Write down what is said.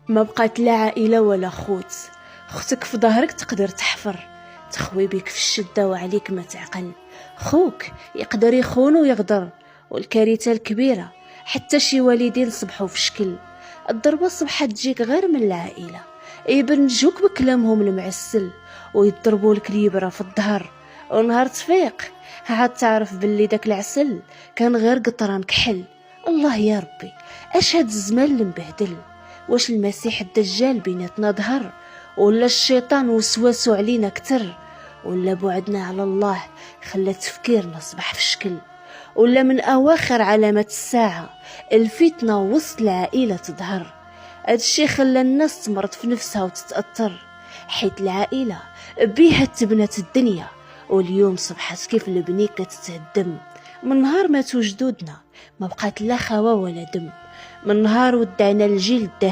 ما بقات لا عائله ولا خوت. اختك في ظهرك تقدر تحفر، تخوي بك في الشده وعليك ما تعقل. خوك يقدر يخون ويغدر، والكارثه الكبيره حتى شي والدين صبحوا في شكل. الضربه صبحت تجيك غير من العائله، يبرنجوك بكلامهم المعسل ويضربوا لك اليبره في الظهر. ونهار تفيق عاد تعرف باللي داك العسل كان غير قطران كحل. الله يا ربي، اش هاد الزمان المبهدل؟ واش المسيح الدجال بيناتنا ظهر، ولا الشيطان وسواسو علينا كتر، ولا بعدنا على الله خلى تفكيرنا صبح في شكل، ولا من اواخر علامات الساعه الفتنه وسط العائله تظهر. هادشي خلى الناس تمرض في نفسها وتتاثر، حيت العائله بيها تبنت الدنيا، واليوم صبحت كيف البني كتتهدم. من نهار ماتوا جدودنا ما بقات لا خوا ولا دم، من نهار ودعنا الجيل الذهبي